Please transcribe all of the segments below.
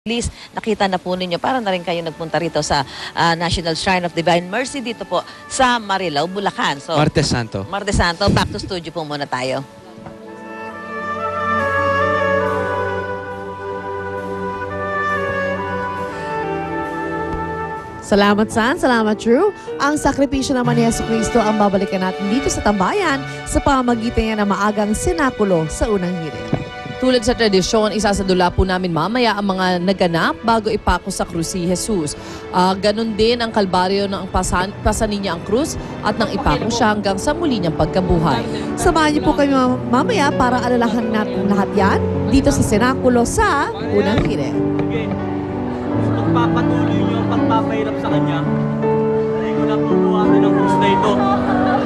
Please, nakita na po ninyo, para na rin kayo nagpunta rito sa National Shrine of Divine Mercy dito po sa Marilao, Bulacan. So, Martes Santo. Martes Santo, back to studio po muna tayo. Salamat San, salamat True. Ang sakripisyo naman ni Jesucristo ang babalikan natin dito sa tambayan sa pamamagitan niya ng maagang sinakulo sa unang hirit. Tulad sa tradisyon, isasadula po namin mamaya ang mga naganap bago ipako sa krus si Jesus. Ganon din ang kalbaryo ng pasanin niya ang krus at nang ipako siya hanggang sa muli niyang pagkabuhay. Samahan niyo po kami mamaya para alalahan natin lahat yan dito sa sinakulo sa unang hirit. Pagpapatuloy niyo ang pagpapahirap sa Kanya, ay ko na po buhatin ang krus na ito.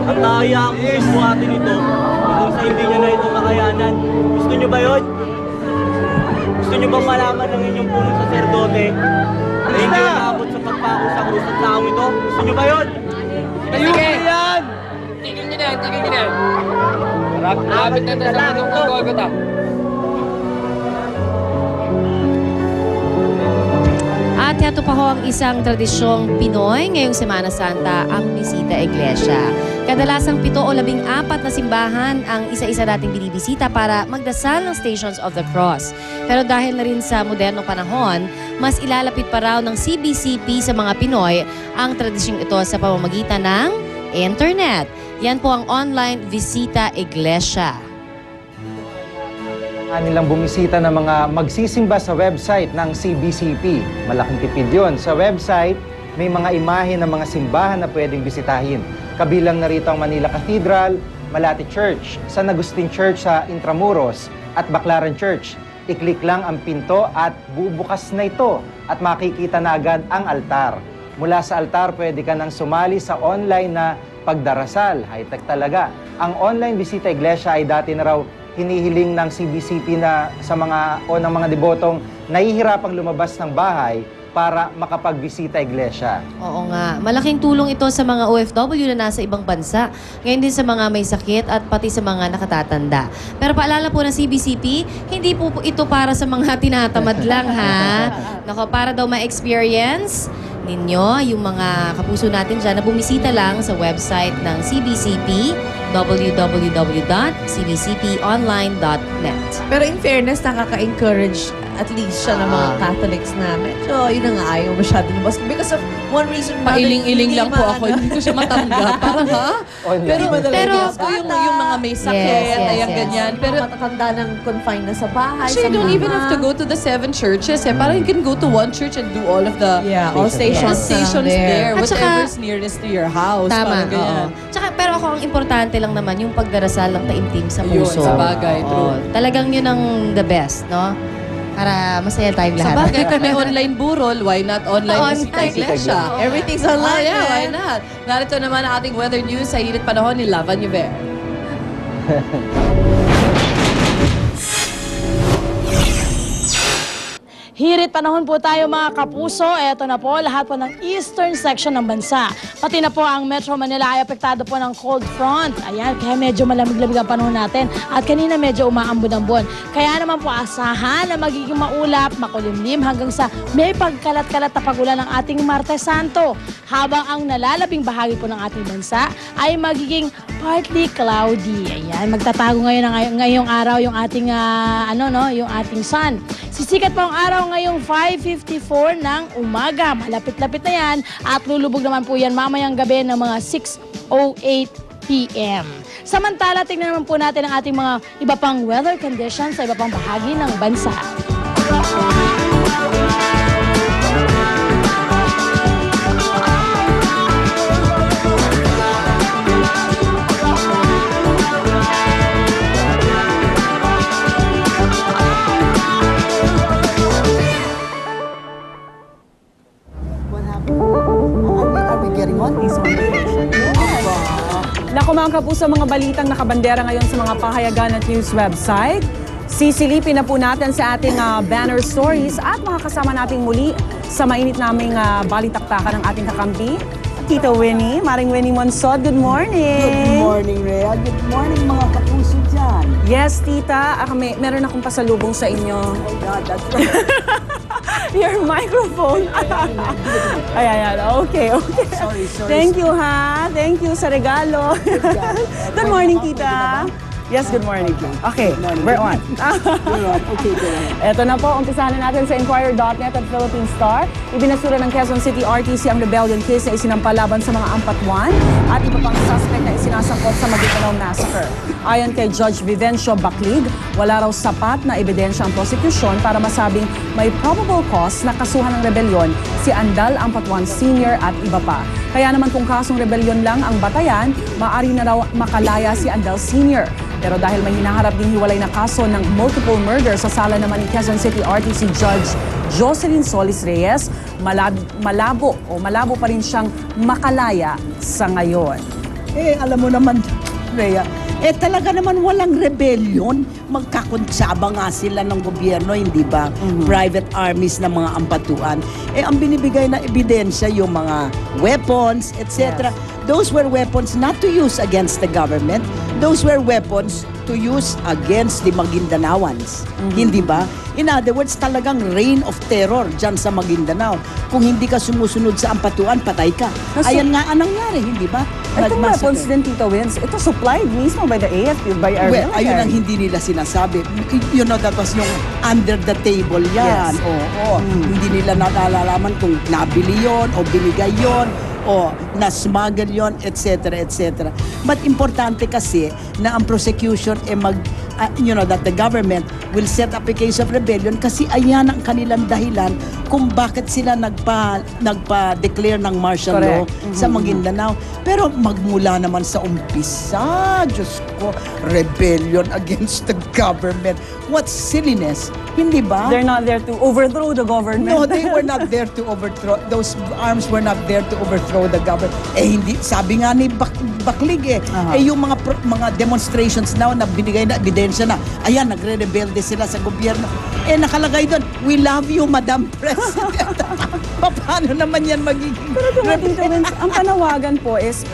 At nahayaan ko buhatin ito hanggang sa hindi niya na ito kakayanan. Gusto niyo ba yun? Gusto niyo bang malaman ng inyong punong saserdote na hindi naabot sa pagpako sa krus at taong ito? Gusto niyo ba yun? Sige! Tigil niyo na, tigil niyo na. Rapit na tayo sa mga Golgotha. At ito pa ho ang isang tradisyong Pinoy ngayong Semana Santa, ang Bisita Iglesia. Kadalasang 7 o 14 na simbahan ang isa-isa nating binibisita para magdasal ng Stations of the Cross. Pero dahil na rin sa modernong panahon, mas ilalapit pa raw ng CBCP sa mga Pinoy ang tradisyong ito sa pamamagitan ng internet. Yan po ang online Visita Iglesia. Nilang bumisita ng mga magsisimba sa website ng CBCP. Malaking tipid yun. Sa website, may mga imahe ng mga simbahan na pwedeng bisitahin. Kabilang na rito ang Manila Cathedral, Malate Church, San Agustin Church sa Intramuros, at Baclaran Church. I-click lang ang pinto at bubukas na ito at makikita na agad ang altar. Mula sa altar, pwede ka nang sumali sa online na pagdarasal. High-tech talaga. Ang online Visita Iglesia ay dati na raw hinihiling ng CBCP na sa mga ng mga debotong nahihirapang lumabas ng bahay para makapagbisita iglesia. Oo nga. Malaking tulong ito sa mga OFW na nasa ibang bansa. Ngayon din sa mga may sakit at pati sa mga nakatatanda. Pero paalala po ng CBCP, hindi po ito para sa mga tinatamad lang ha. Nako, para daw ma-experience ninyo yung mga kapuso natin dyan na bumisita lang sa website ng CBCP, www.cbcponline.net. Pero in fairness, nakaka-encourage at least siya ng mga Catholics na medyo yun na nga ayaw masyado lumabas. Because of one reason, Pailing-iling lang po ako, hindi ko siya matanggap. Parang ha? Pero yung mga may sakit, ayan ganyan. Pero matatanda ng confined na sa bahay. Actually, you don't even have to go to the 7 churches. Parang you can go to one church and do all of the all stations there. At saka, Whatever's nearest to your house. Tama, Parang ganyan. Tsaka, pero ako, ang importante lang naman yung pagdarasal ng taimtim sa puso. Yun, sa bagay, true. Talagang yun ang the best, no? Para masaya tayong lahat. Sa bagay, kung may online burol, why not online Visita Iglesia? Everything's online. Yeah, why not? Narito naman ang ating weather news sa hirit panahon ni Lava Nuver. Hirit panahon po tayo mga kapuso. Eto na po, lahat po ng eastern section ng bansa. Pati na po ang Metro Manila ay apektado po ng cold front. Ayan, kaya medyo malamig-lamig ang panahon natin. At kanina medyo umaambon-ambon. Kaya naman po asahan na magiging maulap, makulimlim hanggang sa may pagkalat-kalat na pagulan ng ating Martes Santo. Habang ang nalalabing bahagi po ng ating bansa ay magiging partly cloudy. Ayan, magtatago ngayong araw yung ating yung ating sun. Sisikat po ang araw ngayong 5:54 ng umaga. Malapit-lapit na yan at lulubog naman po yan mamayang gabi ng mga 6:08 p.m. Samantala, tingnan naman po natin ang ating mga iba pang weather conditions sa iba pang bahagi ng bansa. Naku mga kapuso, mga balitang nakabandera ngayon sa mga pahayagan at news website. Sisilipin na po natin sa ating banner stories at makakasama natin muli sa mainit naming balitaktakan ng ating kakampi. Tita Winnie, Maring Winnie Monsod, good morning! Good morning, Rhea. Good morning mga kapuso dyan. Yes, tita. Meron akong pasalubong sa inyo. Oh God, that's right. microphone. Ayan. Okay. Sorry. Thank you, ha. Thank you sa regalo. Good morning, tita. Yes, good morning. Okay, we're on. Okay, go ahead. Ito na po, umpisahan na natin sa Inquirer.net at Philippine Star. Ibinasura ng Quezon City RTC ang rebellion case na isinampalaban sa mga ampatuan at iba pang suspect na isinasangkot sa Maguindanao Massacre. Ayon kay Judge Vivencio Baclig, wala raw sapat na ebidensya ang prosecution para masabing may probable cause na kasuhan ng rebellion si Andal Ampatuan Sr. at iba pa. Kaya naman kung kasong rebellion lang ang batayan, maaari na raw makalaya si Andal Sr. Pero dahil may hinaharap din hiwalay na kaso ng multiple murder sa sala naman ni Quezon City RTC Judge Jocelyn Solis Reyes, malabo pa rin siyang makalaya sa ngayon. Alam mo naman, Rhea, talaga naman walang rebellion. Magkakuntsaba nga sila ng gobyerno, hindi ba? Private armies ng mga ampatuan. Ang binibigay na ebidensya, yung mga weapons, etc. Those were weapons not to use against the government. Those were weapons to use against the Maguindanaoans. Hindi ba? In other words, talagang reign of terror dyan sa Maguindanao. Kung hindi ka sumusunod sa ampatuan, patay ka. Ayan nga ang nangyari, hindi ba? Itong weapons din, Tita Wins, ito supplied mismo by the AFP, by our military. Ayun ang hindi nila sinasabi. You know, that was yung under the table yan. Yes. Oo. Hindi nila nalalaman kung nabili yon o binigay yon o na-smuggle yon, etc., etc. But importante kasi na ang prosecution that the government will set up a case of rebellion kasi ayan ang kanilang dahilan kung bakit sila nagpa-declare ng martial law sa Maguindanao. Pero magmula naman sa umpisa, Diyos ko, rebellion against the government. What silliness, hindi ba? They're not there to overthrow the government. No, they were not there to overthrow. Those arms were not there to overthrow the government. Hindi, sabi nga ni Baclig yung mga demonstrations now na binigay na ebidensya na, ayan, nagre-rebelde sila sa gobyerno. Nakalagay doon, we love you, Madam President. Paano naman yan magiging Tito Wins, ang panawagan po is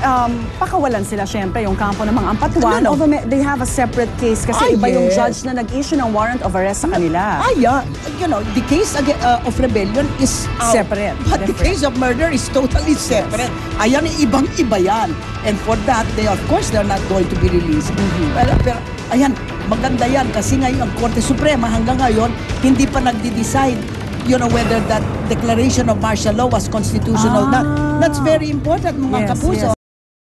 pakawalan sila syempre yung kampo ng mga ampatuan. Although they have a separate case kasi iba yung judge na nag-issue ng warrant of arrest sa kanila. The case of rebellion is separate. But the case of murder is totally separate. Ayan, ibang-iba yan. And for that, of course, they're not going to be released. Pero ayan, maganda yan kasi ngayon ang Korte Suprema hanggang ngayon hindi pa nagde-decide whether that declaration of martial law was constitutional or not. That's very important, mga kapuso.